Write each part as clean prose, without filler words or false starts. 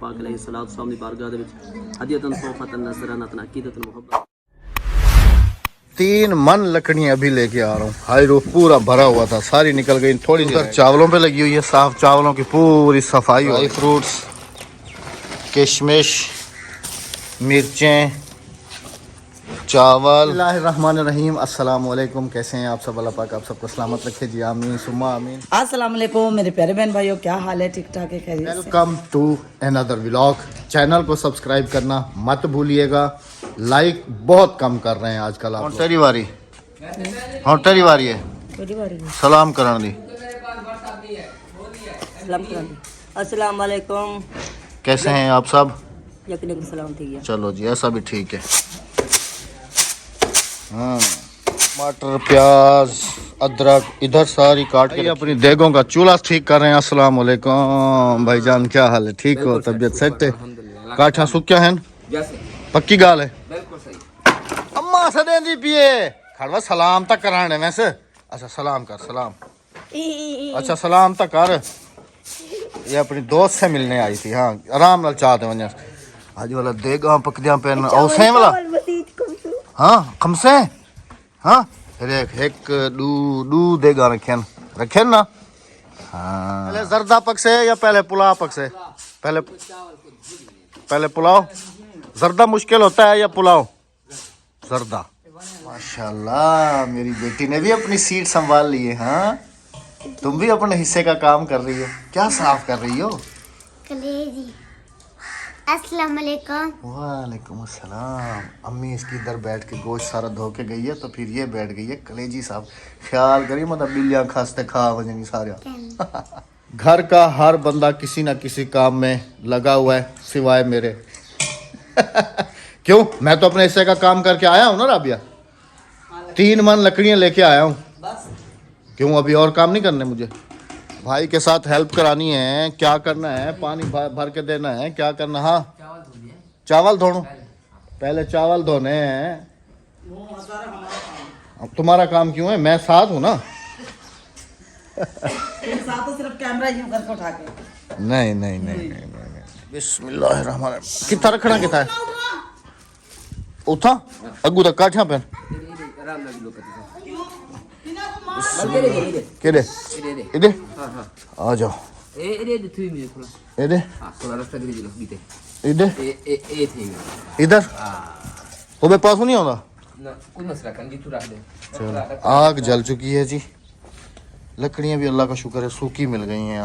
पाक अलैहिस्सलातु वस्सलाम दी बारगाह दे विच हदियतन तोहफतन नज़रानतन अकीदतन मोहब्बत 3 मन लकड़ियाँ अभी लेके आ रहा हूँ। हाई रूफ पूरा भरा हुआ था, सारी निकल गई। थोड़ी उधर चावलों पे लगी हुई है, साफ चावलों की पूरी सफाई। ड्राई फ्रूट्स, किशमिश, मिर्चें, चावल। बिस्मिल्लाहिर्रहमानिर्रहीम। अस्सलाम वालेकुम। कैसे हैं आप सब? अल्लाह पाक आप सबको सलामत रखे जी, आमीन सुम्मा आमीन। अस्सलाम वालेकुम मेरे प्यारे बहन भाइयों, क्या हाल है? ठीक ठाक है, खैरियत से? Welcome to another vlog. Channel को सब्सक्राइब करना मत भूलिएगा। लाइक बहुत कम कर रहे हैं आजकल आप। तेरी वारी है सलाम करन दी। अस्सलाम वालेकुम। कैसे हैं आप सब? यकीन सलाम थी। चलो जी, ऐसा भी ठीक है। हाँ, टमाटर, प्याज, अदरक इधर सारी काट के अपनी देगों का चूल्हा ठीक कर रहे हैं। अस्सलाम वालेकुम भाईजान, क्या हाल है? ठीक हो? तबीयत सेट है? काठा सुक्या है? पक्की गाल है? अम्मा से दे दी पिए खड़वा सलाम तक कराने वैसे। अच्छा सलाम कर, सलाम। अच्छा सलाम तक कर। ये अपनी दोस्त से मिलने आई थी। हाँ, आराम नाल चाहते वजह आज वाला देगा पकदियां पेन औसे वाला। हाँ खमसे। हाँ एक दू देगा रखे ना। हाँ, पहले जरदा पक से या पहले पुलाव पक से? पहले पुलाव। जरदा मुश्किल होता है या पुलाव? जरदा। माशाल्लाह, मेरी बेटी ने भी अपनी सीट संभाल ली है। हाँ, तुम भी अपने हिस्से का काम कर रही हो। क्या साफ कर रही हो? कलेजी। अस्सलाम वालेकुम। वालेकुम अस्सलाम। अम्मी इसकी इधर बैठ के गोश्त सारा धो के गई है, तो फिर ये बैठ गई है कलेजी साहब। ख्याल करिए मतलब बिल्लियाँ खांसते खा वजनी सारे। घर का हर बंदा किसी ना किसी काम में लगा हुआ है सिवाय मेरे। क्यों? मैं तो अपने हिस्से का काम करके आया हूँ ना राबिया। 3 मन लकड़ियाँ लेके आया हूँ। क्यों अभी और काम नहीं करने मुझे? भाई के साथ हेल्प करानी है। क्या करना है? पानी भर के देना है? क्या करना? हाँ, चावल धोनो। पहले चावल धोने हैं। अब तुम्हारा काम क्यों है? मैं साथ हूँ ना। साथ तो सिर्फ कैमरा यूं करके उठा के। नहीं। बिस्मिल्लाहिर्रहमानिर्रहीम। कितना रखना कितना है? उठा अगू तक काठिया पेन केड़े इधे आ जाओ। इधर वो पास नहीं होगा। आग जल चुकी है जी। लकड़ियां भी अल्लाह का शुक्र है सूखी मिल गई हैं।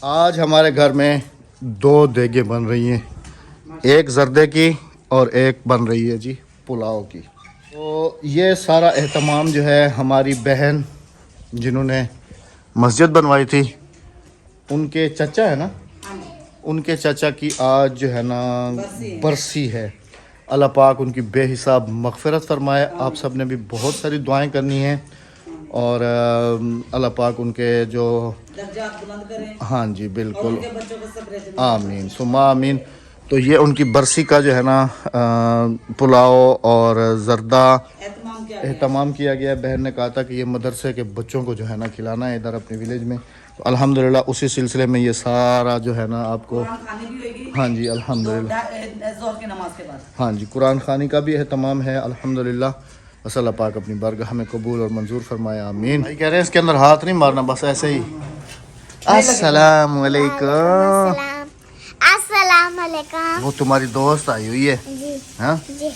आज हमारे घर में 2 देगे बन रही हैं, एक जर्दे की और एक बन रही है जी पुलाव की। तो ये सारा एहतमाम जो है हमारी बहन जिन्होंने मस्जिद बनवाई थी उनके चचा है ना, उनके चचा की आज जो है ना बरसी है। अल्लाह पाक उनकी बेहिसाब मग़फ़िरत फरमाए। आप सब ने भी बहुत सारी दुआएं करनी हैं और अल्लाह पाक उनके जो दर्जात बुलंद करें। हाँ जी बिल्कुल, उनके बच्चों को सब आमीन सुम्मा आमीन। तो ये उनकी बरसी का जो है ना पुलाव और जर्दा एहतमाम किया गया। बहन ने कहा था कि ये मदरसे के बच्चों को जो है ना खिलाना है इधर अपने विलेज में। तो अल्हम्दुलिल्लाह उसी सिलसिले में ये सारा जो है ना आपको। हाँ जी अल्हम्दुलिल्लाह। हाँ जी, कुरान खानी का भी एहतमाम है अल्हम्दुलिल्लाह। बस अल्लाह पाक अपनी बारगाह हमें कबूल और मंजूर फरमाया, आमीन। भाई कह रहे हैं इसके अंदर हाथ नहीं मारना, बस ऐसे ही। अस्सलाम वालेकुम। अस्सलाम वालेकुम। वो तुम्हारी दोस्त आई हुई है? हाँ जी।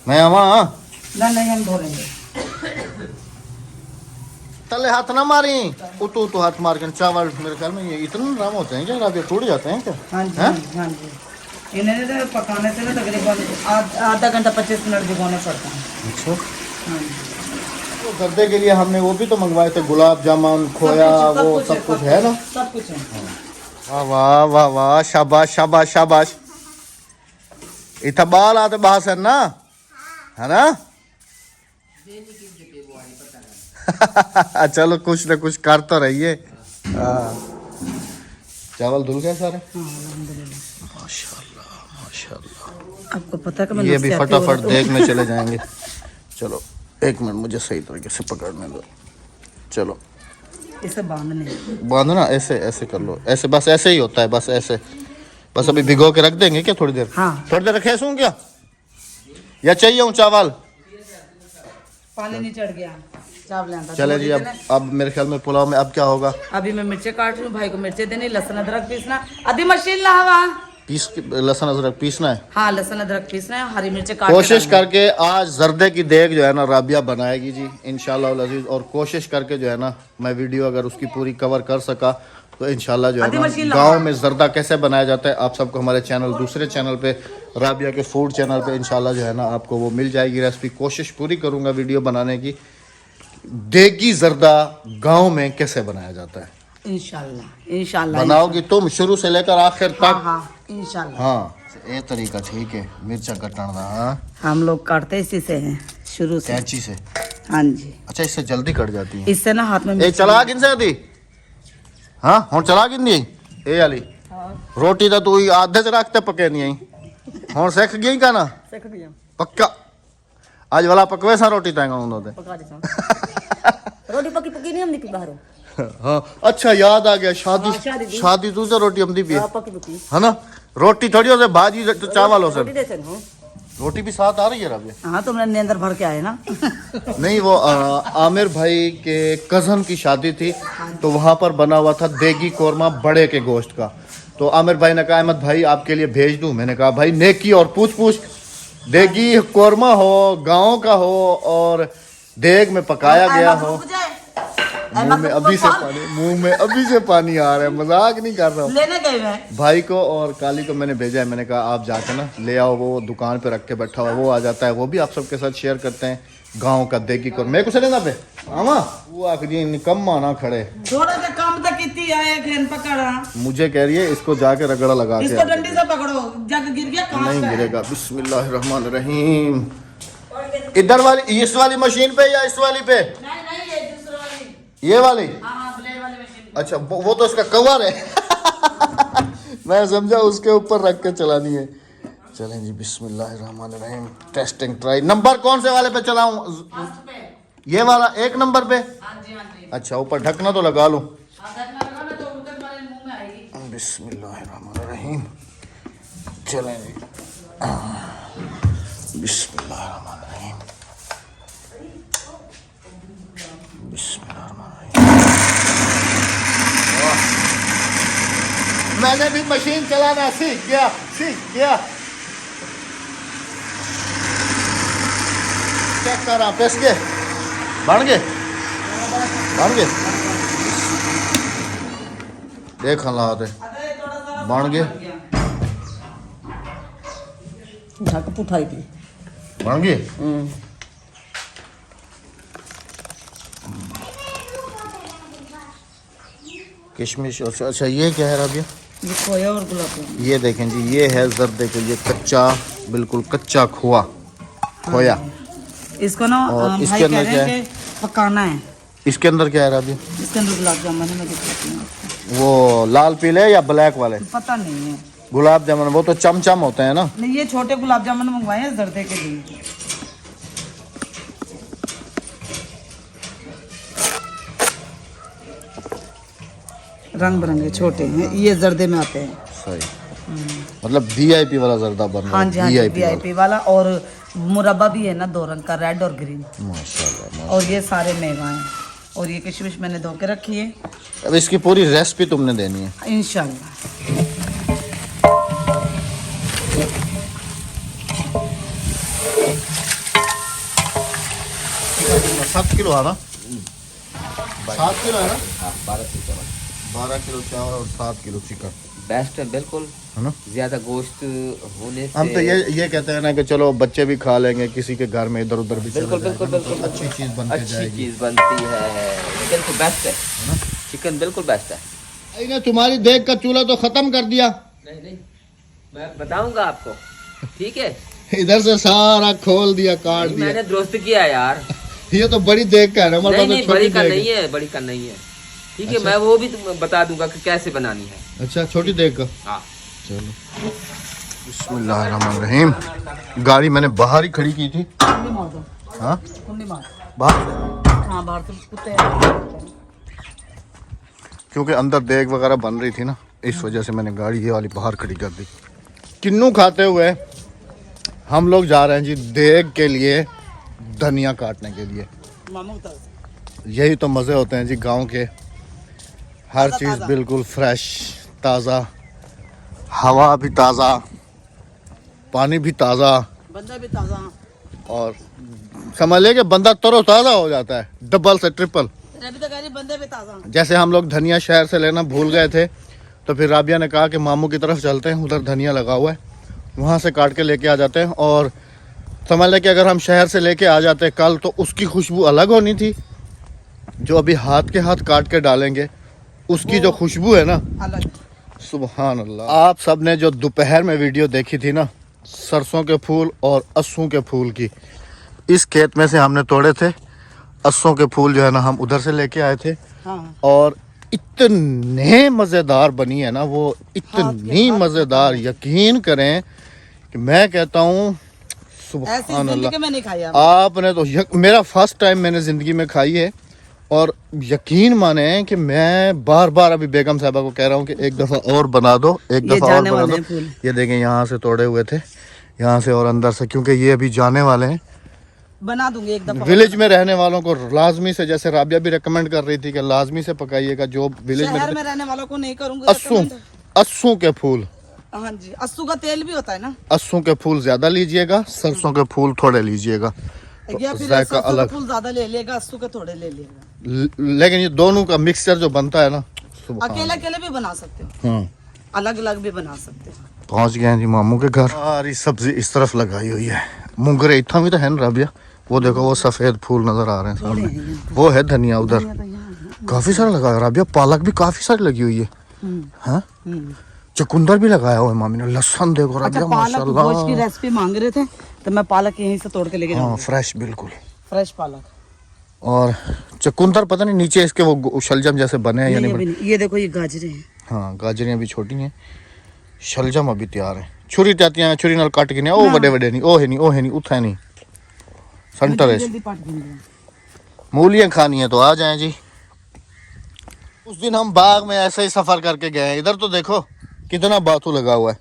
मैं आवा। नहीं हम धो लेंगे। तले हाथ ना मारी। उतू तो हाथ मार के चावल मेरे ख्याल में ये इतना नरम होते हैं क्या? रात टूट जाते हैं क्या? हाँ जी। इन्हें तो पकाने से ना तकरीबन आधा घंटा 25 मिनट भिगोना पड़ता है। अच्छा। हाँ जी। तो गर्दे के लिए हमने वो भी तो मंगवाए थे, गुलाब जामुन, खोया, वो सब कुछ है ना? सब कुछ है। वाह वाह वाह, शाबाश शाबाश शाबाश। इतना बाल आते बाहर ना, है ना? चलो कुछ ना कुछ कर तो रही है। चावल धुल गए सारे? माशाल्लाह माशाल्लाह। आपको पता है कि ये भी फटाफट देख में चले जाएंगे। चलो 1 मिनट मुझे सही तरीके से पकड़ने दो। चलो इसे बांधने। बांधना ऐसे ऐसे कर लो, ऐसे बस ऐसे ही होता है, बस ऐसे। बस अभी भिगो के रख देंगे क्या थोड़ी देर? हाँ थोड़ी देर रखे सूं क्या, या चाहिए हूँ चावल? पानी नहीं चढ़ गया चावल। चले जी, अब मेरे ख्याल में पुलाव में अब क्या होगा? अभी मैं मिर्चे काट रही हूँ, भाई को मिर्चे देनी, लहसुन अदरक पीसना। आधी मशीन ला हवा पीस के लहसुन अदरक पीसना है। हाँ लहसुन अदरक पीसना है, हरी मिर्चे काट कोशिश करके आज जर्दे की देग जो है ना राबिया बनाएगी जी इंशाल्लाह अजीज, और कोशिश करके जो है ना मैं वीडियो अगर उसकी पूरी कवर कर सका तो इंशाल्लाह जो है ना गांव में जर्दा कैसे बनाया जाता है आप सबको हमारे चैनल, दूसरे चैनल पे राबिया के फूड चैनल पे इंशाल्लाह जो है ना आपको वो मिल जाएगी रेसिपी। कोशिश पूरी करूंगा वीडियो बनाने की, देगी जर्दा गांव में कैसे बनाया जाता है। इंशाल्लाह इंशाल्लाह बनाओगी तुम शुरू से लेकर आखिर तक। हाँ इंशाल्लाह। हाँ ये तरीका ठीक है, मिर्चा कटना दा। हाँ हम लोग काटते इसी से हैं शुरू से, कैंची से। हाँ जी, अच्छा इससे जल्दी कट जाती है। इससे ना हाथ में ए चला किन से दी? हाँ हुन चला किन दी ए वाली रोटी तो तू आधे च रखते पके नहीं आई, हुन सीख गई का ना पक्का? आज वाला पकवे सा रोटी तांगा उन्होंने रोटी पकी पकी नहीं हमने पी बाहरों। हाँ अच्छा याद आ गया, शादी तू से रोटी हमदी पी है ना, रोटी थोड़ी हो से भाजी तो चावल हो सर, रोटी भी साथ आ रही है रबिया। हाँ तुमने नींदर भर के आए ना। नहीं वो आमिर भाई के कजन की शादी थी तो वहाँ पर बना हुआ था देगी कोरमा बड़े के गोश्त का, तो आमिर भाई ने कहा अहमद भाई आपके लिए भेज दूं। मैंने कहा भाई नेकी और पूछ पूछ, देगी कोरमा हो गाँव का हो और देग में पकाया गया हो। मुंह में अभी से पानी आ रहा है, मजाक नहीं कर रहा हूँ। लेने गए मैं भाई को और काली को मैंने भेजा है, मैंने कहा आप जाके ना ले आओ, वो दुकान पे रख के बैठा हुआ वो आ जाता है, वो भी आप सबके साथ शेयर करते हैं गांव का देगी को। मैं कुछ लेना पे आवा वो आखिरी निकम्मा ना खड़े थोड़ा सा कम तक कितनी आए खेन पकड़ा, मुझे कह रही है इसको जाके रगड़ा लगा के इसको डंडी से पकड़ो, जग गिर गया कहाँ नहीं गिरेगा। बिस्मिल्लाहिर्रहमानिर्रहीम। इधर वाली इस वाली मशीन पे या इस वाली पे? ये वाली? अच्छा वो तो इसका कवर है मैं समझा उसके ऊपर रख के चलानी है। चलें जी बिस्मिल्लाहिर्रहमानिर्रहीम, टेस्टिंग ट्राई। नंबर कौन से वाले पे चलाऊं? ये वाला 1 नंबर पे? अच्छा ऊपर ढकना तो लगा लूं। बिस्मिल्लाहिर्रहमानिर्रहीम, चलें जी बिस्मिल्लाहिर्रहमानिर्रहीम, बिस्मिल्लाहिर्रहमानिर्रहीम। मैंने भी मशीन चलाना सीख गया। चेक कर रहा पेस के बन गए देख हालात है बन गए बन गए। किशमिश। अच्छा ये क्या है राबिया? ये खोया और गुलाब जामुन। ये देखें जी ये है जर्दे के, ये कच्चा बिल्कुल कच्चा खोया। इसको ना और इसके भाई अंदर कह क्या रहे हैं कि पकाना है। इसके अंदर क्या है राबिया? इसके अंदर गुलाब जामुन है, मैं दिखाती हूँ। वो लाल पीले या ब्लैक वाले? पता नहीं है। गुलाब जामुन वो तो चमचम होते हैं ना। नहीं ये छोटे गुलाब जामुन मंगवाए हैं जर्दे के लिए। रंग बिरंगे छोटे हैं, ये जर्दे में आते हैं। सही, मतलब वीआईपी वाला जर्दा बन रहा है। हाँ जी, हाँ जी, वीआईपी वाला। और मुरब्बा भी है ना 2 रंग का, रेड और ग्रीन। माशाल्लाह। और ये सारे मेवा हैं। और ये किशमिश मैंने धो के रखी है। अब इसकी पूरी रेसिपी तुमने देनी है इंशाल्लाह। 7 किलो है ना? 7 किलो है ना? 12 किलो चावल और 7 किलो चिकन। बेस्ट है बिल्कुल, है ना? ज्यादा गोश्त होने से हम तो ये कहते हैं ना कि चलो बच्चे भी खा लेंगे, किसी के घर में इधर उधर भी बिल्कुल बिल्कुल बिल्कुल अच्छी चीज बनती अच्छी जाएगी। चीज बनती है, बिल्कुल बेस्ट है चिकन, बिल्कुल बेस्ट है। ने तुम्हारी देग का चूल्हा तो खत्म कर दिया। नहीं मैं बताऊंगा आपको, ठीक है? इधर से सारा खोल दिया, काट दिया। मैंने दुरुस्त किया यार। ये तो बड़ी देग का है ना, हमारे नहीं, बड़ी का नहीं है, बड़ी का नहीं है, ठीक है? मैं वो भी बता दूंगा कि कैसे बनानी है। अच्छा छोटी देग का। हाँ चलो बिस्मिल्लाहिर्रहमानिर्रहीम। गाड़ी मैंने बाहर ही खड़ी की थी। हाँ बाहर हाँ बाहर तो कुत्ते हैं। क्योंकि अंदर देग वगैरह बन रही थी ना, इस वजह से मैंने गाड़ी ये वाली बाहर खड़ी कर दी। किन्नू खाते हुए हम लोग जा रहे हैं जी देग के लिए, धनिया काटने के लिए। यही तो मज़े होते हैं जी गांव के, हर चीज़ बिल्कुल फ्रेश ताज़ा, हवा भी ताज़ा, पानी भी ताज़ा, बंदा भी ताज़ा, और समझ ले कि बंदा तरोताज़ा हो जाता है, डबल से ट्रिपल। बंदे भी ताज़ा। जैसे हम लोग धनिया शहर से लेना भूल गए थे, तो फिर राबिया ने कहा कि मामू की तरफ चलते हैं, उधर धनिया लगा हुआ है, वहाँ से काट के लेके आ जाते हैं। और समझ लें कि अगर हम शहर से लेके आ जाते कल, तो उसकी खुशबू अलग होनी थी, जो अभी हाथ के हाथ काट के डालेंगे उसकी जो खुशबू है ना, अलग। सुभान अल्लाह। आप सब ने जो दोपहर में वीडियो देखी थी ना, सरसों के फूल और अस्सू के फूल की, इस खेत में से हमने तोड़े थे। अस्सों के फूल जो है ना हम उधर से लेके आए थे। हाँ। और इतने मज़ेदार बनी है ना वो, इतनी मज़ेदार, यकीन करें कि मैं कहता हूँ सुभान अल्लाह। में नहीं खाया आपने तो मेरा फर्स्ट टाइम मैंने ज़िंदगी में खाई है। और यकीन माने कि मैं बार बार अभी बेगम साहबा को कह रहा हूँ कि एक दफ़ा और बना दो, एक दफ़ा और बना दो। ये देखें यहाँ से तोड़े हुए थे, यहाँ से और अंदर से, क्योंकि ये अभी जाने वाले हैं। बना दूंगी एक दफा। विलेज में रहने वालों को लाजमी से, जैसे राबिया भी रेकमेंड कर रही थी कि लाजमी से पकाइएगा, जो विलेज में रहने वालों को नहीं करूंगी। अस्सू के फूल, हाँ जी, अस्सू का तेल भी होता है ना। अस्सू के फूल ज्यादा लीजिएगा, सरसों के फूल थोड़े लीजिएगा, तो जायका अलग। फूल ज्यादा ले लेगा, अस्सू के थोड़े ले लेगा। लेकिन ये दोनों का मिक्सचर जो बनता है ना, अकेले अकेले भी बना सकते हो, अलग अलग भी बना सकते हो। पहुंच गए हैं जी मामू के घर। सारी सब्जी इस तरफ लगाई हुई है, मुंगरे इतना भी तो है ना राबिया, वो देखो वो सफेद फूल नजर आ रहे हैं सामने, वो है धनिया उधर, काफी सारा लगा है राबिया। पालक भी काफी सारी लगी हुई है, हाँ? चुकंदर भी लगाया हुआ है मामी ने। लहसुन देखो राबिया, माशाल्लाह। गोश्त की रेसिपी मांग रहे थे तो मैं पालक यहीं से तोड़ के लेके जाऊंगा। फ्रेश, बिल्कुल फ्रेश पालक। और चुकंदर पता नहीं नीचे इसके वो शलजम जैसे बने हैं या नहीं। ये देखो ये गाजरें हैं। हाँ, गाजरें अभी छोटी हैं, शलजम अभी तैयार है। छुरी जाती है, छुरी नाल काट के नहीं, ओ बड़े बड़े नहीं, ओ है नहीं, उठा नहीं, सेंटर है। मूलियाँ खानी है तो आ जाएं जी। उस दिन हम बाग में ऐसे ही सफर करके गए हैं। इधर तो देखो कितना बातू लगा हुआ है,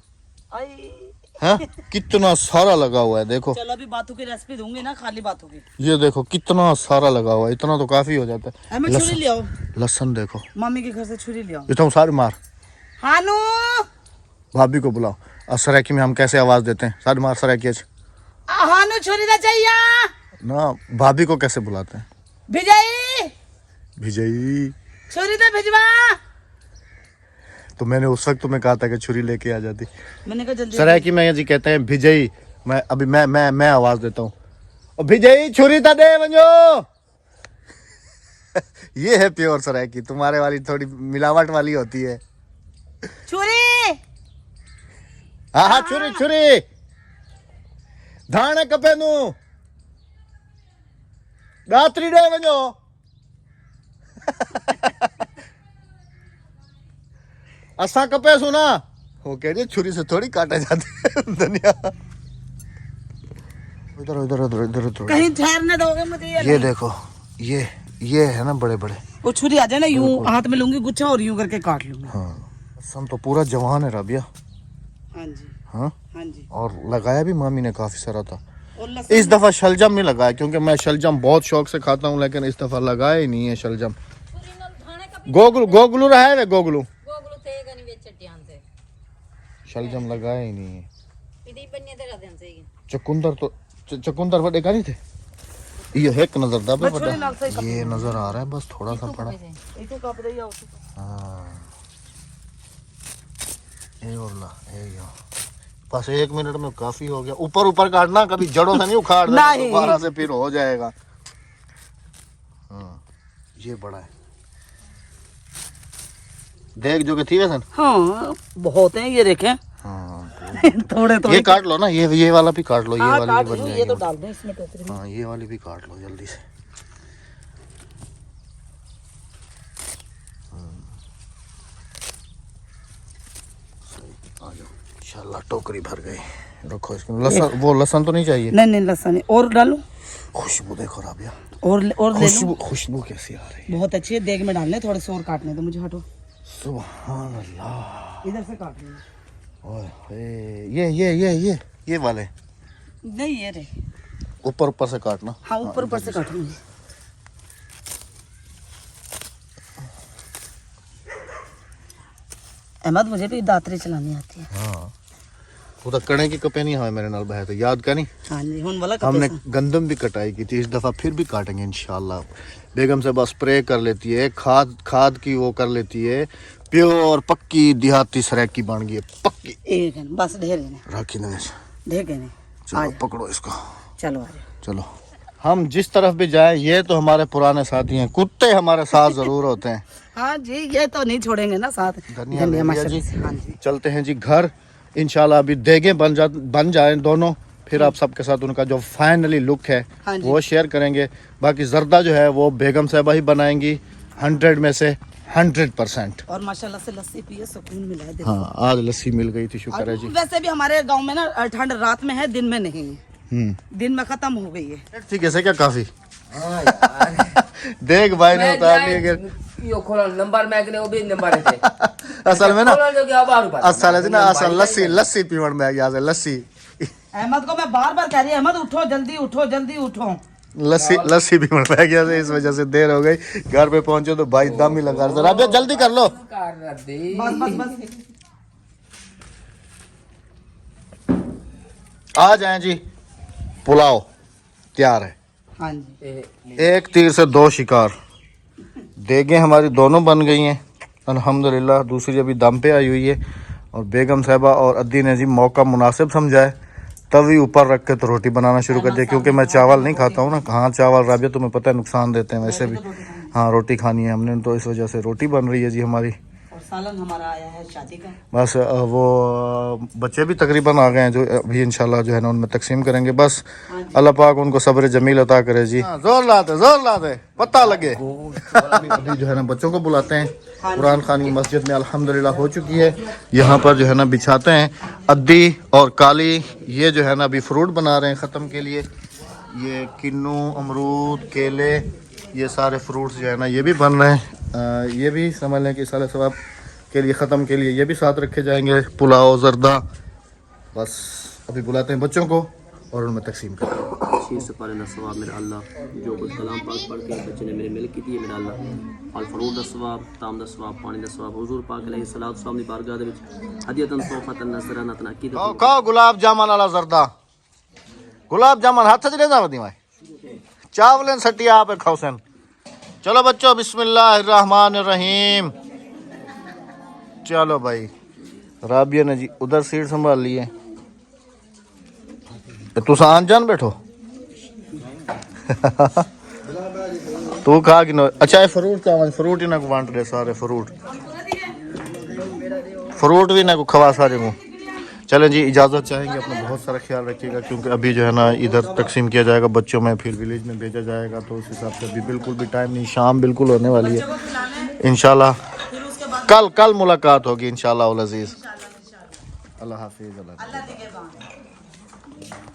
हैं? कितना सारा लगा हुआ है, देखो। चलो अभी बातू की रेसिपी दूंगी ना, खाली बातू की। ये देखो कितना सारा लगा हुआ है, इतना तो काफी हो जाता है। छुरी ले आओ, लहसुन देखो, मम्मी के घर से छुरी ले आओ। इतना सारे मार। हानू, भाभी को बुलाओ। और सराकी में हम कैसे आवाज देते हैं, सारे मार सराकी। हानू छुरी ना चाहिए ना, भाभी को कैसे बुलाते हैं? भिजई, भिजई, छुरी तो भिजवा। तो मैंने उस वक्त तुम्हें कहा था कि छुरी लेके आ जाती। मैंने कहा जल्दी। सराकी में जी कहते हैं भिजई। मैं अभी मैं आवाज देता हूँ, भिजई छुरी था दे बंजो। ये है प्योर सराकी, तुम्हारे वाली थोड़ी मिलावट वाली होती है। छुरी, हाँ छुरी छुरी, धाने कपे नू रात्रि डे बंजो। असा कपे सुना, वो कह रही छुरी से थोड़ी काटे जाते हैं धनिया। इधर इधर इधर इधर इधर कहीं ठहरने दोगे मुझे? ये देखो, ये है ना बड़े बड़े। वो छुरी आ जाए ना, यूं हाथ में लूंगी गुच्छा और यूं करके काट लूंगी। हाँ, लहसुन तो पूरा जवान है राबिया। हाँ जी, हाँ हाँ जी। और लगाया भी मामी ने काफी सारा था। इस दफा शलजम नहीं लगाया, क्योंकि मैं शलजम बहुत शौक से खाता हूँ, लेकिन इस दफा लगाया ही नहीं है शलजम। गोगलू रहा है वे, गोगलू शलजम लगाया ही नहीं है। चकुंदर बड़े का नहीं थे, ये एक नजर था बड़ा, ये नजर आ रहा है बस थोड़ा सा पड़ा। हाँ, बस 1 मिनट में काफी हो गया। ऊपर ऊपर काटना, कभी जड़ों से नहीं उखाड़ना, दोबारा से फिर हो जाएगा। हाँ, ये बड़ा है देख जो कि थी वैसे। हाँ बहुत है, ये देखें। हाँ, थोड़े ये काट लो ना, ये वाला भी काट लो, ये वाली भी बन जाएगी। ये तो डाल दो इसमें टोकरी में। हाँ, ये वाली भी काट लो जल्दी से। आ जाओ, इंशाल्लाह टोकरी भर गई। रखो इसको। लहसुन, वो लहसुन तो नहीं चाहिए? नहीं लहसुन और डालो। खुशबू देखो राबिया, और खुशबू कैसी आ रही है, बहुत अच्छी है। देग में डालने, थोड़े से और काटने दो मुझे। हटो, सुभान अल्लाह। इधर से काट रही हूँ। ओए ये वाले नहीं ये रे, ऊपर से काटना। हाँ ऊपर से काट रही। अहमद मुझे भी दातरी चलानी आती है। हाँ वो तो कणे की कपे नहीं है मेरे नाल बहे तो याद का नहीं। हाँ जी हुन वाला हमने गंदम भी कटाई की थी, इस दफा फिर भी काटेंगे इंशाल्लाह। बेगम से बस स्प्रे कर लेती है, खाद की वो कर लेती है, प्योर पक्की देहाती सराकी बन गई है, पक्की। एक है बस ढेर है, राखी नगर ढेर है। चलो पकड़ो इसको, चलो आ जाओ। चलो हम जिस तरफ भी जाएं, ये तो हमारे पुराने साथी हैं, कुत्ते हमारे साथ जरूर होते हैं। हाँ जी ये तो नहीं छोड़ेंगे ना साथ। धनिया ले लिया जी। हाँ जी चलते हैं जी घर इंशाल्लाह। अभी देगे बन जाए दोनों, फिर आप सबके साथ उनका जो फाइनली लुक है हाँ जी। वो शेयर करेंगे। बाकी जर्दा जो है वो बेगम साहबा ही बनाएंगी 100 में से 100%। और माशाल्लाह से लस्सी पिए, सुकून मिला है दिल हाँ आज लस्सी मिल गई थी, शुक्र है को। जी। वैसे भी हमारे गांव में ना ठंड रात में है, दिन में नहीं है। दिन में खत्म हो गई है। ठीक है क्या काफी देख भाई ने उतार लिया यो खोला नंबर में वो भी नंबर है असल में ना असल असल असल लस्सी पीवण में गया से लस्सी। अहमद को मैं बार बार कह रही हूँ, अहमद उठो जल्दी उठो जल्दी उठो। लस्सी पीवण में गया से, इस वजह से देर हो गई। घर पे पहुंचे तो भाई दम ही लगा रहा था। जल्दी कर लो। बस आ जाएं जी, पुलाव तैयार है। हाँ जी एक तीर से दो शिकार। देगे हमारी दोनों बन गई हैं अल्हम्दुलिल्लाह। दूसरी अभी दम पे आई हुई है। और बेगम साहबा और अद्दी ने जी मौका मुनासिब समझा है, तभी ऊपर रख के तो रोटी बनाना शुरू कर दिया, क्योंकि मैं चावल नहीं खाता हूँ ना। हाँ चावल राबिया तुम्हें पता है नुकसान देते हैं, वैसे भी हाँ रोटी खानी है हमने, तो इस वजह से रोटी बन रही है जी हमारी। और सालन हमारा आया है शादी का। बस वो बच्चे भी तकरीबन आ गए हैं, जो अभी इंशाल्लाह जो है ना उनमें तकसीम करेंगे। बस अल्लाह पाक उनको सब्र जमील अता करे जी। जोर लाते पता लगे। अभी जो है ना बच्चों को बुलाते हैं। कुरान खानी मस्जिद में अल्हम्दुलिल्लाह हो चुकी है। यहाँ पर जो है ना बिछाते हैं। अद्दी और काली ये जो है ना अभी फ्रूट बना रहे हैं ख़त्म के लिए। ये किन्नू, अमरूद, केले, ये सारे फ्रूट्स जो है ना ये भी बन रहे हैं। ये भी समझ लें कि साले सवाब के लिए ख़त्म के लिए ये भी साथ रखे जाएंगे, पुलाव जर्दा। बस अभी बुलाते हैं बच्चों को और उनमें तकसीम करें। शीर से पारे ना सवाब मेरा अल्लाह, जो कुछ कलाम पाक पढ़ के बच्चे ने मेरे मिल की थी मेरा अल्लाह, फल फरूट दा सवाब, ताम दा सवाब, पानी दा सवाब, हुजूर पाक अलैहि सलात सलाम दी बारगाह दे विच हदियतन तोहफतन नज़रानतन अकीदत। खाओ गुलाब जामुन वाला जर्दा, गुलाब जामुन हाथ से ले दी भाई, चावलन सटी आप खाओ। चलो बच्चों बिस्मिल्लाहिर्रहमानिर्रहीम। चलो भाई राबिया ने जी उधर सीट संभाल ली है, तू आन जान बैठो। तू खा कि नो। अच्छा ये फ्रूट का फ्रूट ही ना को बांट दे, सारे फ्रूट भी ना को खवा सारे को। चलें जी इजाज़त चाहेंगे, अपना बहुत सारा ख्याल रखिएगा, क्योंकि अभी जो है ना इधर तकसीम किया जाएगा बच्चों में, फिर विलेज में भेजा जाएगा, तो उस हिसाब से अभी बिल्कुल भी टाइम नहीं, शाम बिल्कुल होने वाली है। इंशाल्लाह कल मुलाकात होगी इंशाल्लाह अज़ीज़। अल्लाह हाफिज़।